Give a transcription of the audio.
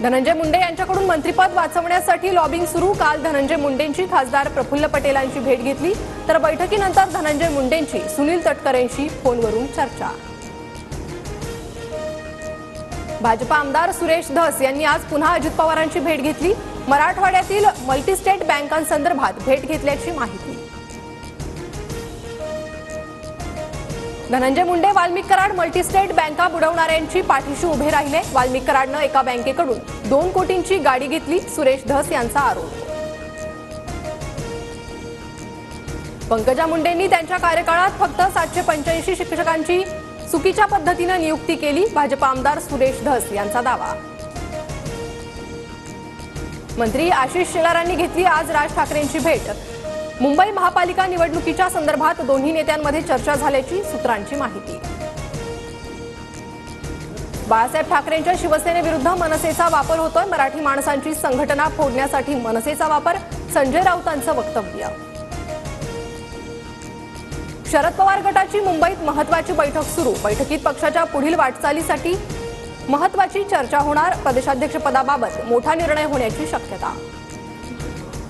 धनंजय मुंडे यांच्याकडून मंत्रिपद वाचवण्यासाठी लॉबिंग सुरू। काल धनंजय मुंडेंची खासदार प्रफुल्ल पटेलांची भेट घेतली, तर बैठकीनंतर धनंजय मुंडेंची सुनील तटकरेंशी फोनवरून चर्चा। भाजपा आमदार सुरेश धस यांनी आज पुन्हा अजित पवारांची भेट घेतली। मराठवाड्यातील मल्टीस्टेट बँकांसंदर्भात भेट घेतल्याची माहिती। धनंजय मुंडे वाल्मिक कराड मल्टीस्टेट बँका बुडवणाऱ्यांची पाठीशी उभे राहिले। वाल्मिक कराडनं एका बँकेकडून 2 कोटींची गाडी घेतली, सुरेश धस यांचा आरोप। पंकजा मुंडेंनी त्यांच्या कार्यकाळात फक्त 785 शिक्षकांची चुकीच्या पद्धतीने नियुक्ती केली, भाजपा आमदार सुरेश धस यांचा दावा। मंत्री आशिष शेलारांनी घेतली आज राज ठाकरेंची भेट। मुंबई महापालिका निवडणुकीच्या संदर्भात दोन्ही नेत्यांमध्ये चर्चा झाल्याची सूत्रांची माहिती। बाळासाहेब ठाकरेंच्या शिवसेनेविरुद्ध मनसेचा वापर होतोय। मराठी माणसांची संघटना फोडण्यासाठी मनसेचा वापर, संजय राऊतांचं वक्तव्य। शरद पवार गटाची मुंबईत महत्त्वाची बैठक सुरू। बैठकीत पक्षाच्या पुढील वाटचालीसाठी महत्त्वाची चर्चा होणार। प्रदेशाध्यक्षपदाबाबत मोठा निर्णय होण्याची शक्यता।